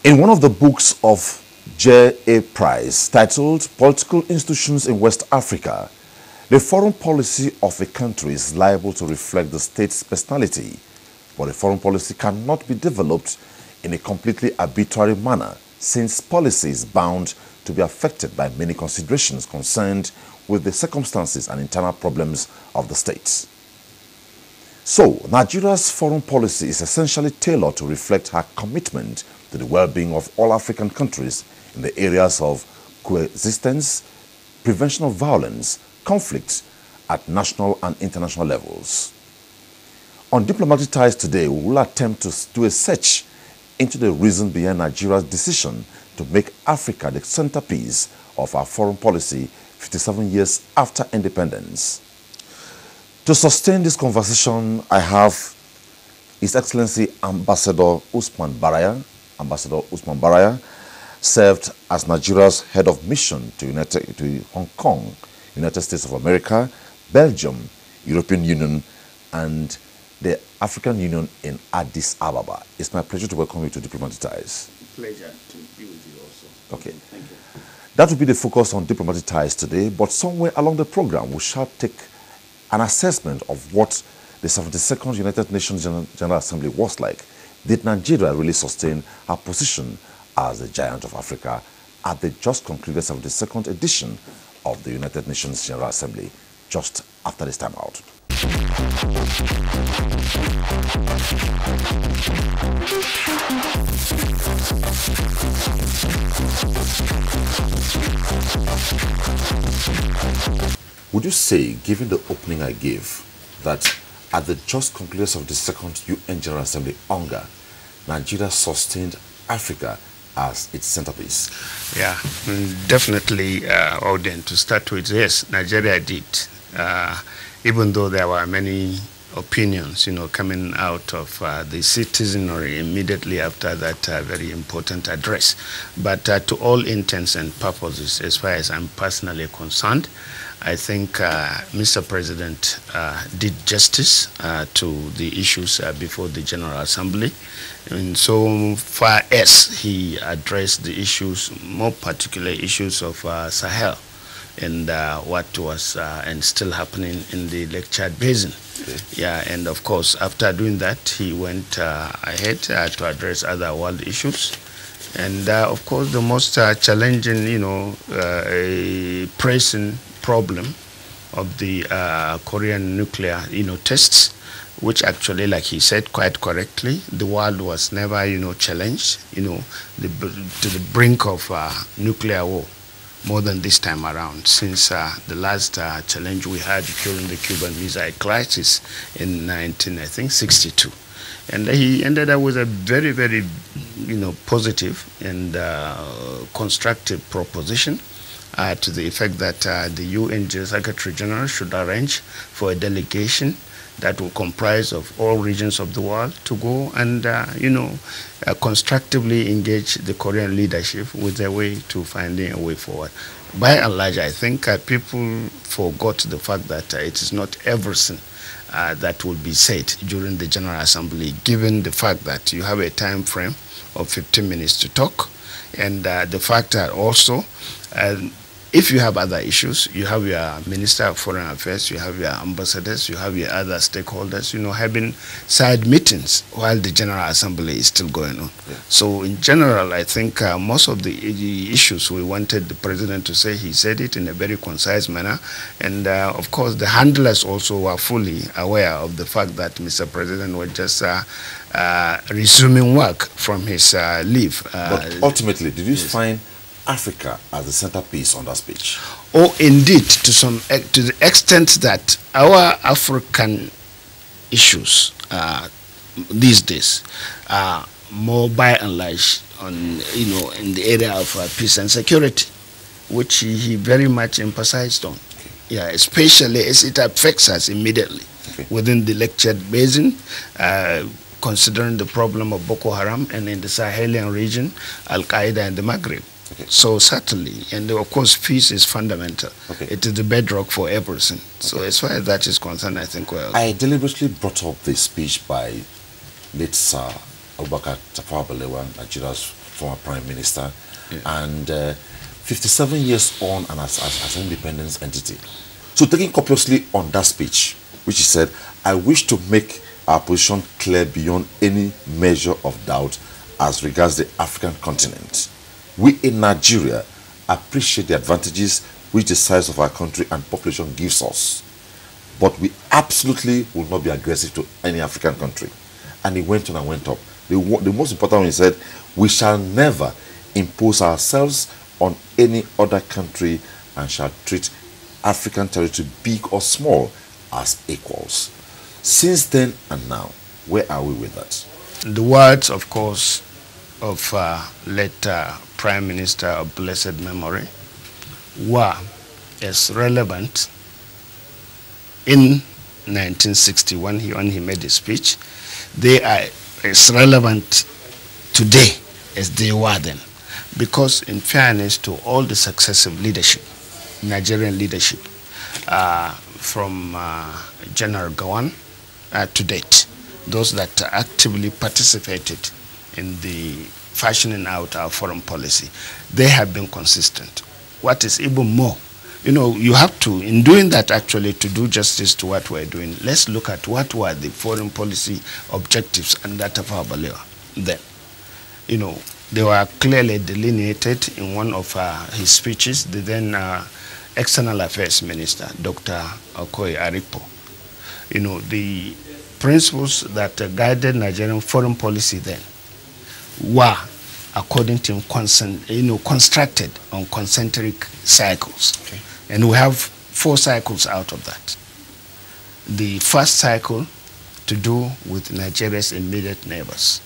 In one of the books of J.A. Price titled Political Institutions in West Africa, the foreign policy of a country is liable to reflect the state's personality, but a foreign policy cannot be developed in a completely arbitrary manner, since policy is bound to be affected by many considerations concerned with the circumstances and internal problems of the states. So, Nigeria's foreign policy is essentially tailored to reflect her commitment to the well-being of all African countries in the areas of coexistence, prevention of violence, conflicts at national and international levels. On Diplomatic Ties today, we will attempt to do a search into the reason behind Nigeria's decision to make Africa the centerpiece of our foreign policy 57 years after independence. To sustain this conversation, I have His Excellency Ambassador Usman Baraya. Ambassador Usman Baraya served as Nigeria's head of mission to Hong Kong, United States of America, Belgium, European Union, and the African Union in Addis Ababa. It's my pleasure to welcome you to Diplomatic Ties. Pleasure to be with you also. Okay. Thank you. That will be the focus on Diplomatic Ties today, but somewhere along the program we shall take an assessment of what the 72nd United Nations General Assembly was like. Did Nigeria really sustain her position as the giant of Africa at the just concluded 72nd edition of the United Nations General Assembly just after this time out? Would you say, given the opening I gave, that at the just concluded 72nd UN General Assembly UNGA, Nigeria sustained Africa as its centerpiece? Yeah, definitely, Odin. To start with, yes, Nigeria did. Even though there were many opinions, coming out of the citizenry immediately after that very important address. But to all intents and purposes, as far as I'm personally concerned, I think Mr. President did justice to the issues before the General Assembly. And so far as he addressed the issues, more particular issues of Sahel, and what was and still happening in the Lake Chad Basin. Okay. Yeah, and of course, after doing that, he went ahead to address other world issues. And of course, the most challenging, pressing problem of the Korean nuclear, tests, which actually, like he said quite correctly, the world was never, challenged, to the brink of nuclear war more than this time around, since the last challenge we had during the Cuban Missile Crisis in 1962. And he ended up with a very, very, positive and constructive proposition to the effect that the UN Secretary General should arrange for a delegation that will comprise of all regions of the world to go and, constructively engage the Korean leadership with their way to finding a way forward. By and large, I think people forgot the fact that it is not everything that will be said during the General Assembly, given the fact that you have a time frame of 15 minutes to talk, and the fact that also if you have other issues, you have your Minister of Foreign Affairs, you have your ambassadors, you have your other stakeholders, having side meetings while the General Assembly is still going on. Yeah. So in general, I think most of the issues we wanted the President to say, he said it in a very concise manner. And of course, the handlers also were fully aware of the fact that Mr. President was just resuming work from his leave. But ultimately, did you find Africa as the centerpiece on that speech? Oh, indeed, to the extent that our African issues these days are more by and large on in the area of peace and security, which he very much emphasized on. Okay. Yeah, especially as it affects us immediately within the Lake Chad Basin. Considering the problem of Boko Haram, and in the Sahelian region, Al-Qaeda and the Maghreb. Okay. So certainly, and of course, peace is fundamental. Okay. It is the bedrock for everything. Okay. So as far as that is concerned, I think well. I deliberately brought up the speech by late Sir Abubakar Tafawa Balewa, Nigeria's former Prime Minister, and 57 years on and as an independent entity. So taking copiously on that speech, which he said, I wish to make our position clear beyond any measure of doubt as regards the African continent. We in Nigeria appreciate the advantages which the size of our country and population gives us, but we absolutely will not be aggressive to any African country. And he went on and went up. The most important one, he said, we shall never impose ourselves on any other country and shall treat African territory, big or small, as equals. Since then and now, where are we with that? The words, of course, of late Prime Minister of blessed memory were as relevant in 1961 when he made his speech. They are as relevant today as they were then, because in fairness to all the successive leadership, Nigerian leadership, from General Gawan to date, those that actively participated in the fashioning out our foreign policy, they have been consistent. What is even more, you have to, in doing that actually, to do justice to what we're doing, let's look at what were the foreign policy objectives under Tafawa Balewa then. They were clearly delineated in one of his speeches. The then External Affairs Minister, Dr. Okoye Aripo. The principles that guided Nigerian foreign policy then were, according to him, constructed on concentric cycles. Okay. And we have 4 cycles out of that. The first cycle to do with Nigeria's immediate neighbors.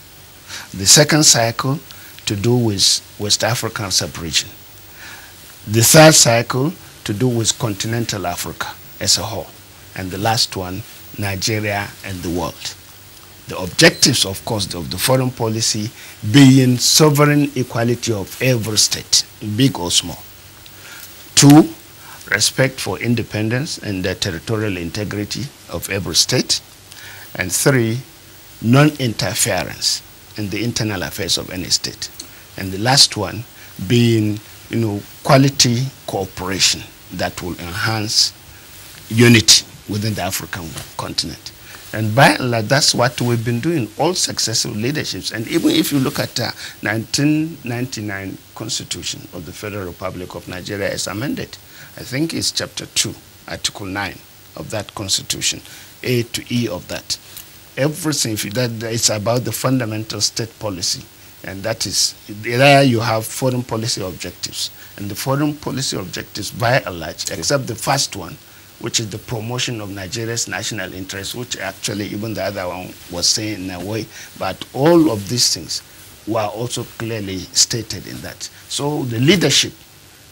The second cycle to do with West African sub-region. The third cycle to do with continental Africa as a whole. And the last one, Nigeria and the world. The objectives, of course, of the foreign policy being sovereign equality of every state, big or small. 2, respect for independence and the territorial integrity of every state. And 3, non-interference in the internal affairs of any state. And the last one being, quality cooperation that will enhance unity within the African continent. And by and large, that's what we've been doing, all successive leaderships. And even if you look at 1999 Constitution of the Federal Republic of Nigeria as amended, I think it's chapter 2, article 9 of that Constitution, A to E of that. Everything, it's about the fundamental state policy. And that is, there you have foreign policy objectives. And the foreign policy objectives, by and large, except the first one, which is the promotion of Nigeria's national interest, which actually even the other one was saying in a way, but all of these things were also clearly stated in that. So the leadership,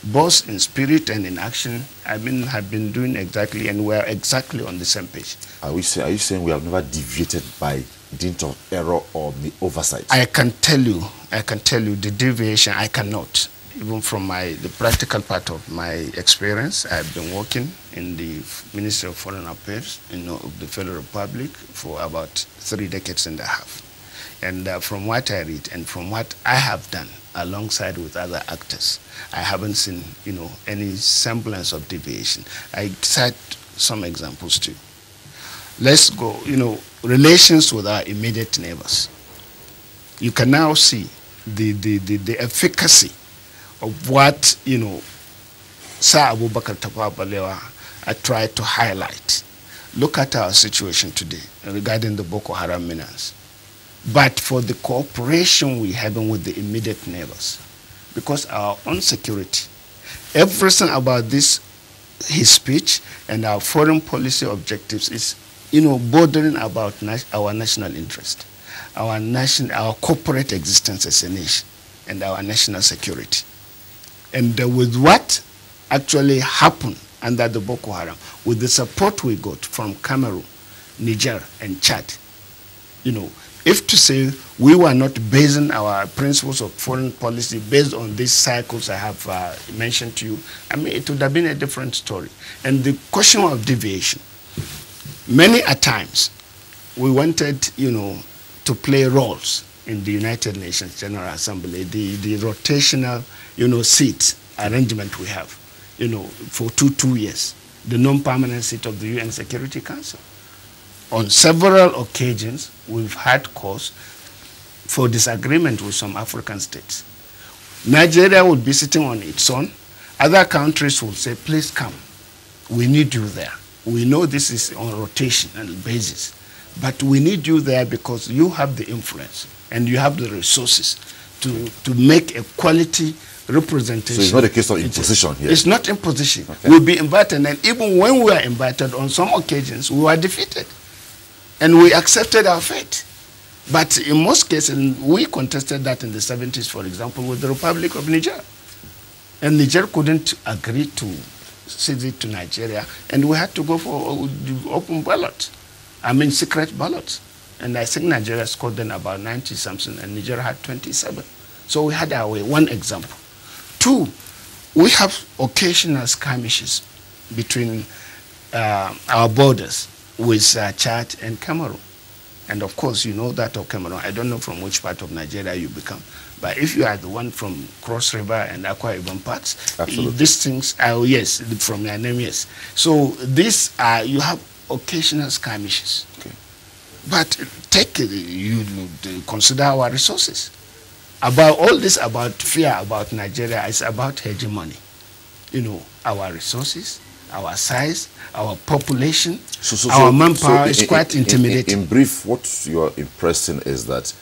both in spirit and in action, have been doing exactly, and we're exactly on the same page. Are you saying we have never deviated by dint of error or oversight? I can tell you the deviation, I cannot. Even from the practical part of my experience, I've been working in the Ministry of Foreign Affairs of the Federal Republic for about 3 decades and a half. And from what I read and from what I have done alongside with other actors, I haven't seen any semblance of deviation. I cite some examples too. Let's go, relations with our immediate neighbors. You can now see the efficacy of what, Sir Abubakar Tafawa Balewa tried to highlight. Look at our situation today regarding the Boko Haram menace. But for the cooperation we're having with the immediate neighbors, because our own security, everything about this, his speech and our foreign policy objectives is, bordering about our national interest, our corporate existence as a nation, and our national security. And with what actually happened under the Boko Haram, with the support we got from Cameroon, Niger, and Chad, if to say we were not basing our principles of foreign policy based on these cycles I have mentioned to you, it would have been a different story. And the question of deviation, many a times we wanted, to play roles in the United Nations General Assembly, the rotational, seat arrangement we have, for two years, the non-permanent seat of the UN Security Council. On several occasions, we've had cause for disagreement with some African states. Nigeria would be sitting on its own. Other countries will say, please come. We need you there. We know this is on rotational basis, but we need you there because you have the influence and you have the resources to make a quality representation. So it's not a case of imposition here? It's not imposition. Okay. We'll be invited, and even when we were invited, on some occasions, we were defeated. And we accepted our fate. But in most cases, we contested that in the 70s, for example, with the Republic of Niger. And Niger couldn't agree to cede it to Nigeria, and we had to go for open ballot. Secret ballots. And I think Nigeria scored then about 90-something, and Niger had 27. So we had our way, one example. Two, we have occasional skirmishes between our borders with Chad and Cameroon. And of course, you know that of Cameroon. I don't know from which part of Nigeria you become. But if you are the one from Cross River and Akwa Ibom parts, these things are, yes, from your name, yes. So these are, you have occasional skirmishes. Okay. But you consider our resources. About all this, about fear about Nigeria, is about hegemony. Our resources, our size, our population, our manpower is quite intimidating. In brief, what you're impressing is that,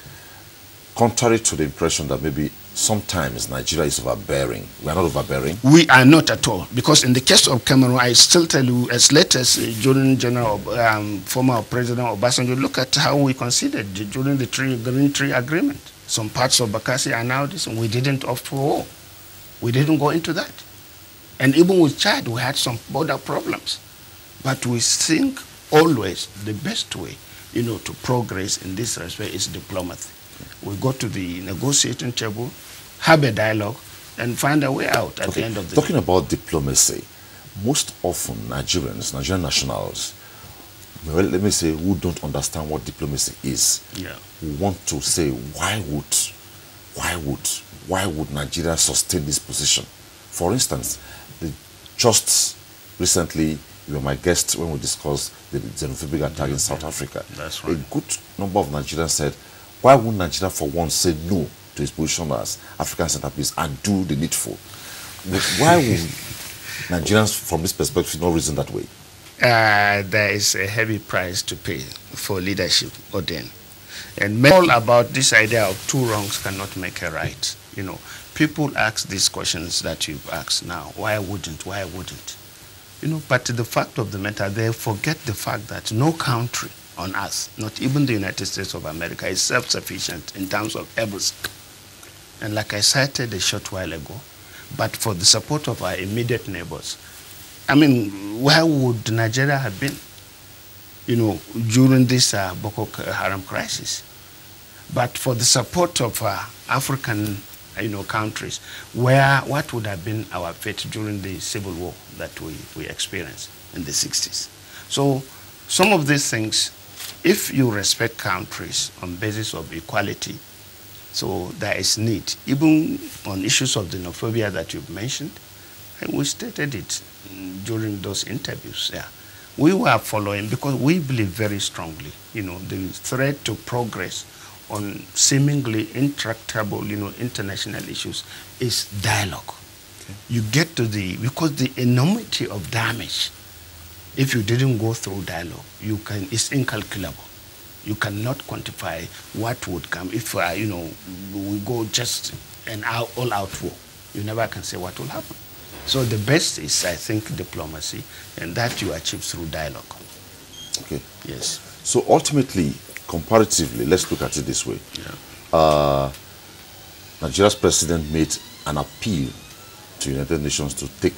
contrary to the impression that maybe sometimes Nigeria is overbearing, we are not overbearing? We are not at all. Because in the case of Cameroon, I still tell you, as late as during former President Obasanjo, look at how we conceded during the Green Tree Agreement. Some parts of Bakassi are now this, and we didn't opt for war. We didn't go into that. And even with Chad, we had some border problems. But we think always the best way, to progress in this respect is diplomacy. We go to the negotiating table, have a dialogue, and find a way out at the end of the day. Talking about diplomacy, most often Nigerian nationals, well, let me say, who don't understand what diplomacy is, who want to say, why would Nigeria sustain this position? For instance, just recently, you were my guest when we discussed the xenophobic attack in South Africa. That's right. A good number of Nigerians said, why would Nigeria for once say no to its position as African centerpiece and do the needful? Why would Nigerians, from this perspective, not reason that way? There is a heavy price to pay for leadership, Oden. And all about this idea of two wrongs cannot make a right. People ask these questions that you've asked now. Why wouldn't? But the fact of the matter, they forget the fact that no country on earth, not even the United States of America, is self-sufficient in terms of everything. And like I cited a short while ago, but for the support of our immediate neighbors, where would Nigeria have been, during this Boko Haram crisis? But for the support of African countries, what would have been our fate during the civil war that we experienced in the 60s? So some of these things, if you respect countries on basis of equality, so there is need, even on issues of xenophobia that you've mentioned, and we stated it during those interviews. We were following, because we believe very strongly, the threat to progress on seemingly intractable, international issues is dialogue. Okay. You get to because the enormity of damage, if you didn't go through dialogue, it's incalculable. You cannot quantify what would come if, we go just an all-out war. You never can say what will happen. So the best is, I think, diplomacy, and that you achieve through dialogue. Okay. Yes. So ultimately, comparatively, let's look at it this way. Nigeria's president made an appeal to United Nations to take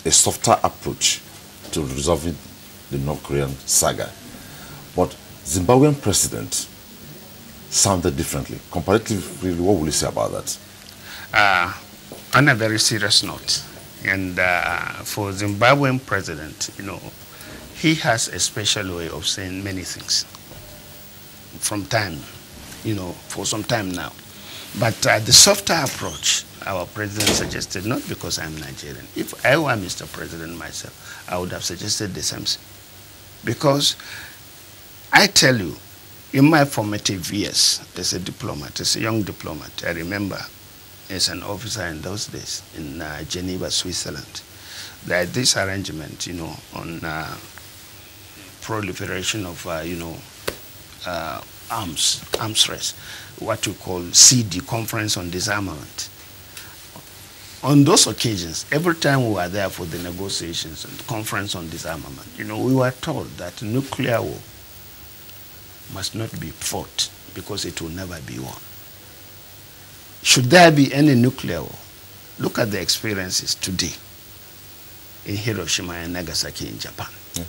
a softer approach to resolving the North Korean saga. But Zimbabwean president sounded differently. Comparatively, what will you say about that? On a very serious note, and for Zimbabwean president, he has a special way of saying many things from time. for some time now. But the softer approach our president suggested, not because I'm Nigerian. If I were Mr. President myself, I would have suggested the same thing. Because I tell you, in my formative years as a diplomat, as a young diplomat, I remember as an officer in those days in Geneva, Switzerland, that this arrangement, on proliferation of, arms race, what we call CD, Conference on Disarmament. On those occasions, every time we were there for the negotiations and the Conference on Disarmament, we were told that nuclear war must not be fought because it will never be won. Should there be any nuclear war, look at the experiences today in Hiroshima and Nagasaki in Japan. Yeah.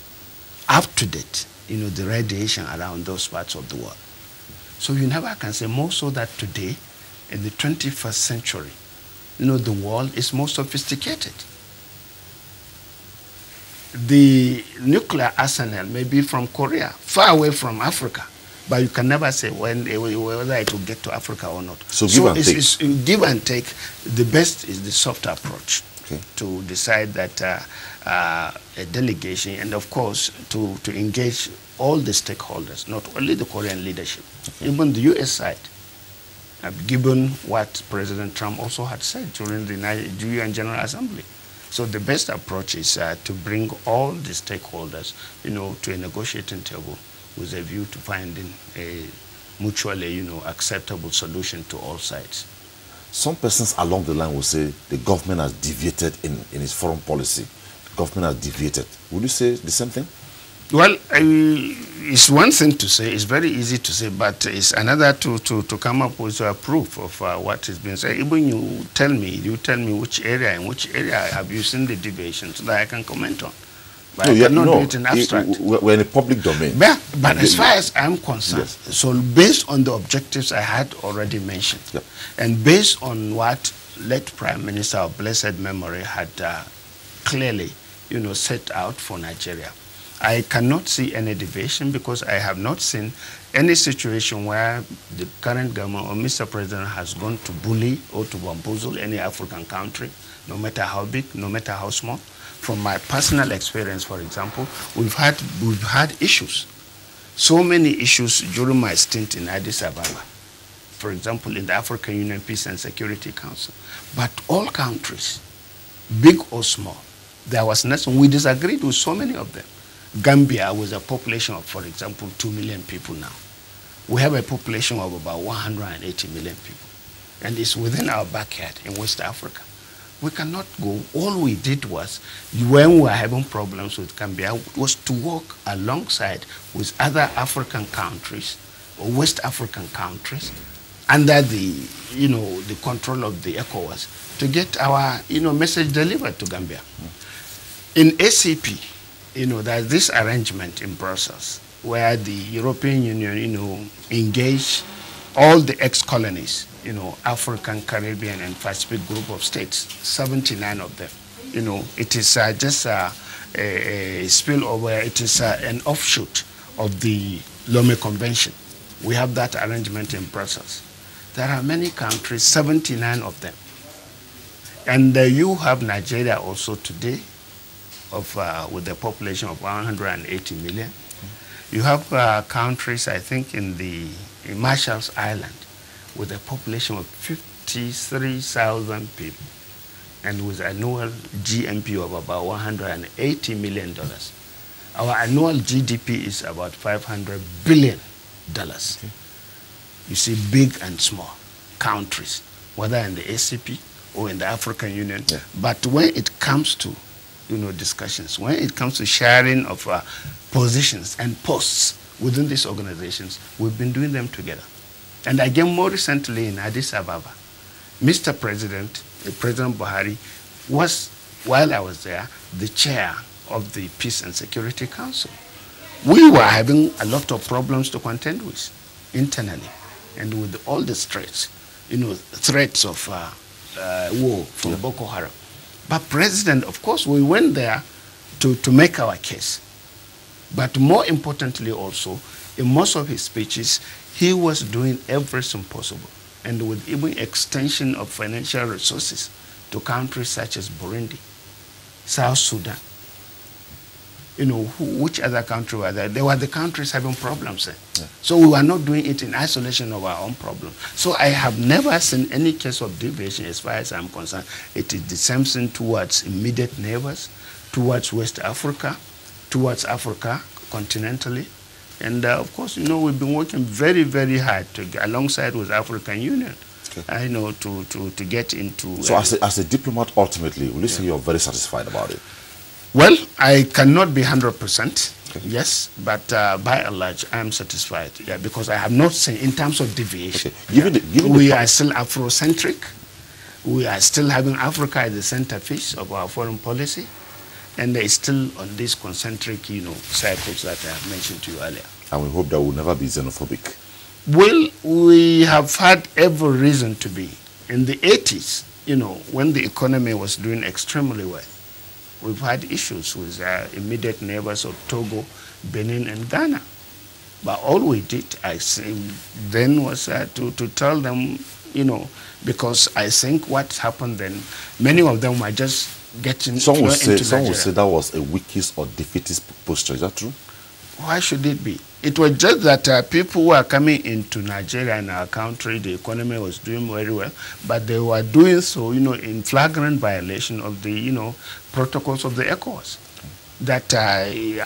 Up to date, the radiation around those parts of the world. So you never can say, more so that today, in the 21st century, the world is more sophisticated. The nuclear arsenal may be from Korea, far away from Africa, but you can never say whether it will get to Africa or not. So give and take. It's give and take. The best is the soft approach, okay, to decide that a delegation, and of course to engage all the stakeholders, not only the Korean leadership, okay, even the U.S. side, given what President Trump also had said during the UN General Assembly. So the best approach is to bring all the stakeholders, to a negotiating table with a view to finding a mutually, acceptable solution to all sides. Some persons along the line will say the government has deviated in its foreign policy. The government has deviated. Would you say the same thing? Well, it's one thing to say, it's very easy to say, but it's another to come up with a proof of what is being said. Even you tell me in which area have you seen the deviation so that I can comment on. But I cannot do it in abstract. We're in a public domain. But as far as I'm concerned, yes, so based on the objectives I had already mentioned, yep, and based on what late Prime Minister of blessed memory had clearly, set out for Nigeria, I cannot see any deviation because I have not seen any situation where the current government or Mr. President has gone to bully or to bamboozle any African country, no matter how big, no matter how small. From my personal experience, for example, we've had issues, so many issues during my stint in Addis Ababa. For example, in the African Union Peace and Security Council. But all countries, big or small, there was nothing. We disagreed with so many of them. Gambia with a population of, for example, 2 million people now. We have a population of about 180 million people. And it's within our backyard in West Africa. We cannot go. All we did was, when we were having problems with Gambia, was to work alongside with other African countries, or West African countries, under the, the control of the ECOWAS, to get our, message delivered to Gambia. In ACP, there's this arrangement in Brussels where the European Union, engaged all the ex-colonies, African, Caribbean, and Pacific group of states, 79 of them. It is just a spillover. It is an offshoot of the Lome Convention. We have that arrangement in Brussels. There are many countries, 79 of them. And you have Nigeria also today, with a population of 180 million. You have countries, I think, in Marshall's Island, with a population of 53,000 people, and with annual GNP of about $180 million. Our annual GDP is about $500 billion. Okay. You see, big and small countries, whether in the ACP or in the African Union. Yeah. But when it comes to discussions, when it comes to sharing of positions and posts within these organizations, we've been doing them together. And again, more recently in Addis Ababa, Mr. President, President Buhari, was, while I was there, the chair of the Peace and Security Council. We were having a lot of problems to contend with internally, and with all the threats, threats of war from Boko Haram. But President, of course, we went there to make our case. But more importantly also, in most of his speeches, He was doing everything possible, and with even extension of financial resources to countries such as Burundi, South Sudan. You know, which other country were there? They were the countries having problems there. Yeah. So we were not doing it in isolation of our own problem. So I have never seen any case of deviation as far as I'm concerned. It is the same thing towards immediate neighbors, towards West Africa, towards Africa continentally. And of course, you know, we've been working very, very hard alongside with African Union. Okay. To get into... So as a diplomat, ultimately, will you say you're very satisfied about it? Well, I cannot be 100%, okay. Yes, but by and large, I am satisfied, yeah, because I have not seen, in terms of deviation, okay. We are still Afrocentric. We are still having Africa as the centerpiece of our foreign policy, and it's still on these concentric, you know, cycles that I have mentioned to you earlier. And we hope that we'll never be xenophobic. Well, we have had every reason to be. In the 80s, you know, when the economy was doing extremely well, we've had issues with immediate neighbors of Togo, Benin, and Ghana. But all we did, I think, then was to tell them, you know, because I think what happened then, many of them were just getting into Nigeria. Some would say that was a weakest or defeatist posture. Is that true? Why should it be? It was just that people were coming into Nigeria and our country, the economy was doing very well, but they were doing so, you know, in flagrant violation of the, you know, protocols of the ECOWAS that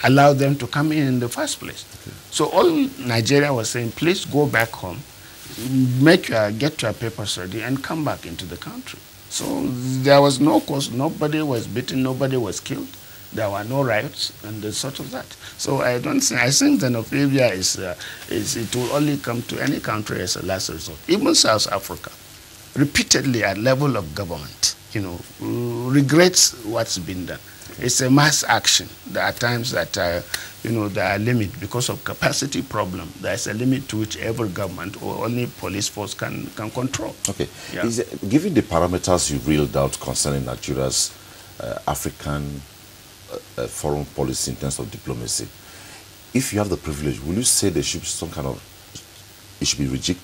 allowed them to come in the first place. Okay. So all Nigeria was saying, please go back home, get your papers ready, and come back into the country. So there was no cause, nobody was beaten, nobody was killed. There were no riots and the sort of that. So I don't think, I think xenophobia it will only come to any country as a last resort. Even South Africa, repeatedly at level of government, you know, regrets what's been done. It's a mass action. There are times that, you know, there are limits because of capacity problem. There's a limit to which every government or only police force can control. Okay. Yeah. Given the parameters you reeled out concerning Nigeria's African foreign policy in terms of diplomacy, if you have the privilege, will you say there should be some kind of, it should be rigid?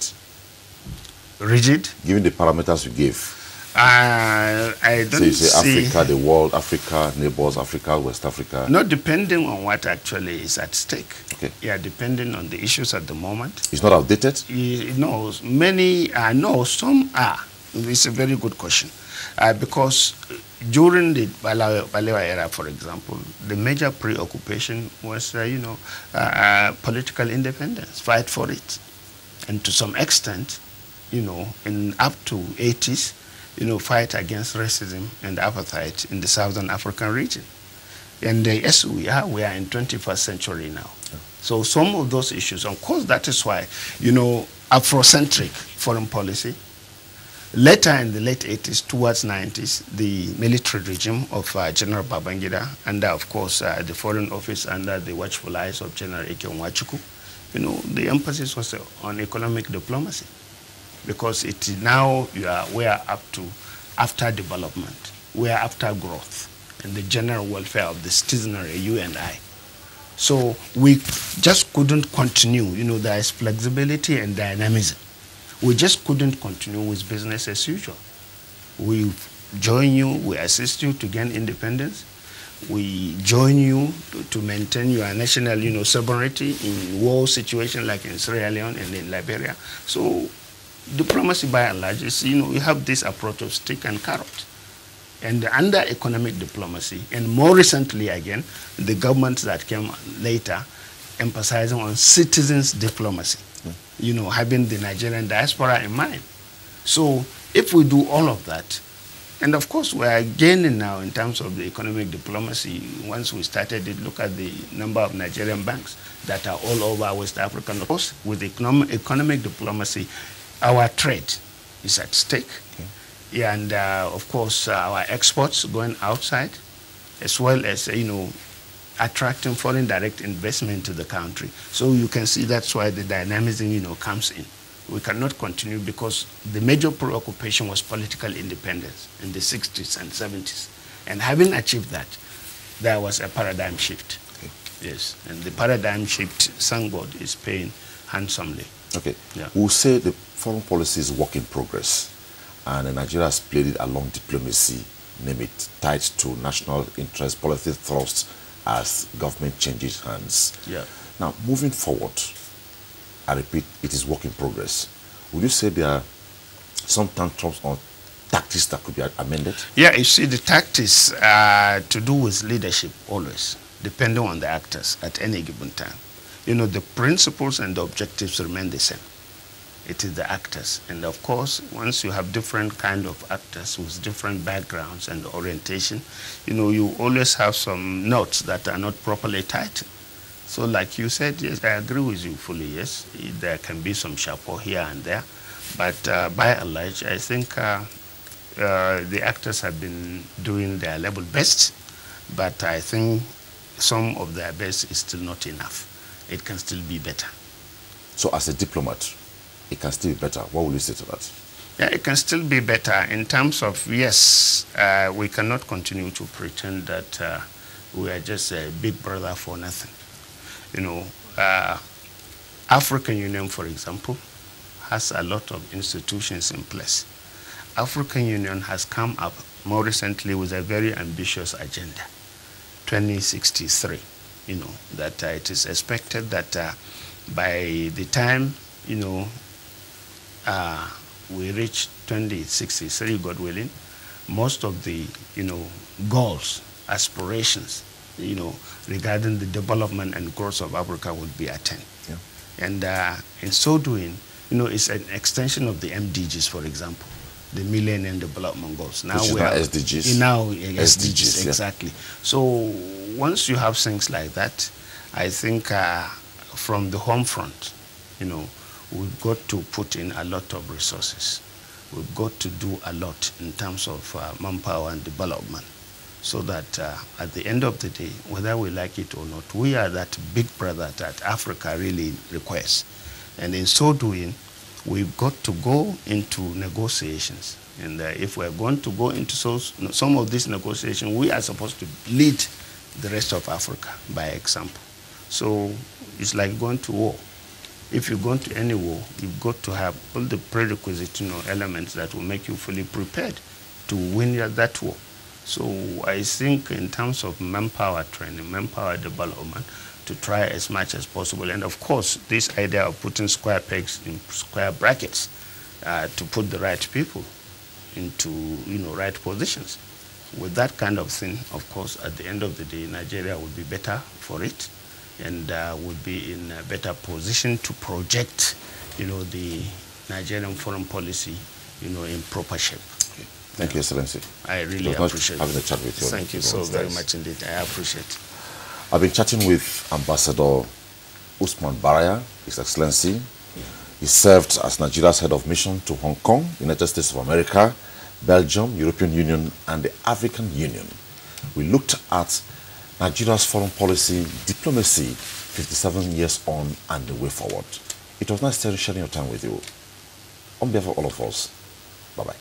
Rigid? Given the parameters you gave. I don't so you say Africa, the world, Africa, neighbors, Africa, West Africa. Not depending on what actually is at stake. Okay. Yeah, depending on the issues at the moment. It's not outdated? No, many are, no, some are. It's a very good question. Because during the Baraya era, for example, the major preoccupation was, you know, political independence, fight for it. And to some extent, you know, in up to 80s, you know, fight against racism and apartheid in the Southern African region. And yes, we are in 21st century now. Yeah. So some of those issues, of course, that is why, you know, Afrocentric foreign policy. Later in the late 80s, towards 90s, the military regime of General Babangida, under, of course, the Foreign Office under the watchful eyes of General Eke Nwachukwu, you know, the emphasis was on economic diplomacy, because it now we are up to after development, we are after growth and the general welfare of the citizenry, you and I. So we just couldn't continue, you know, there is flexibility and dynamism. We just couldn't continue with business as usual. We join you, we assist you to gain independence. We join you to maintain your national, you know, sovereignty in war situation like in Sierra Leone and in Liberia. So diplomacy by and large is, you know, we have this approach of stick and carrot. And under economic diplomacy, and more recently again, the governments that came later emphasizing on citizens diplomacy, you know, having the Nigerian diaspora in mind. So if we do all of that, and of course we are gaining now in terms of the economic diplomacy. Once we started it, look at the number of Nigerian banks that are all over West Africa. Of course, with economic diplomacy, our trade is at stake. Okay. Yeah, and of course our exports going outside, as well as, you know, attracting foreign direct investment to the country. So you can see that's why the dynamism, you know, comes in. We cannot continue because the major preoccupation was political independence in the 60s and 70s. And having achieved that, there was a paradigm shift. Okay. Yes, and the paradigm shift, thank God, is paying handsomely. Okay. Yeah. We'll say the foreign policy is work in progress, and Nigeria has played it along diplomacy, name it, tied to national interest, policy thrust as government changes hands. Yeah. Now, moving forward, I repeat, it is work in progress. Would you say there are some tantrums or tactics that could be amended? Yeah, you see, the tactics are to do with leadership always, depending on the actors at any given time. You know, the principles and the objectives remain the same. It is the actors. And of course, once you have different kind of actors with different backgrounds and orientation, you know, you always have some knots that are not properly tied. So like you said, yes, I agree with you fully, yes. There can be some chapeau here and there. But by and large, I think the actors have been doing their level best. But I think some of their best is still not enough. It can still be better. So as a diplomat, it can still be better. What will you say to that? Yeah, it can still be better in terms of, yes, we cannot continue to pretend that we are just a big brother for nothing. You know, African Union, for example, has a lot of institutions in place. African Union has come up more recently with a very ambitious agenda, 2063, you know, that it is expected that by the time, you know, we reach 2063, God willing, most of the, you know, goals, aspirations, you know, regarding the development and growth of Africa would be attained. Yeah. And in so doing, you know, it's an extension of the MDGs, for example, the Millennium Development Goals. Now we have SDGs. Now SDGs, exactly. Yeah. So once you have things like that, I think from the home front, you know, we've got to put in a lot of resources. We've got to do a lot in terms of manpower and development, so that at the end of the day, whether we like it or not, we are that big brother that Africa really requires. And in so doing, we've got to go into negotiations. And if we're going to go into some of these negotiations, we are supposed to lead the rest of Africa by example. So it's like going to war. If you go into any war, you've got to have all the prerequisite, you know, elements that will make you fully prepared to win that war. So I think in terms of manpower training, manpower development, to try as much as possible. And of course, this idea of putting square pegs in square brackets to put the right people into, you know, right positions. With that kind of thing, of course, at the end of the day, Nigeria would be better for it, and would be in a better position to project, you know, the Nigerian foreign policy, you know, in proper shape. Okay. Thank you, Excellency. I really appreciate having a chat with you. Thank you so very much indeed. I appreciate it. I've been chatting with Ambassador Usman Baraya, His Excellency. He served as Nigeria's head of mission to Hong Kong, United States of America, Belgium, European Union, and the African Union. We looked at Nigeria's foreign policy, diplomacy, 57 years on and the way forward. It was nice sharing your time with you. On behalf of all of us, bye-bye.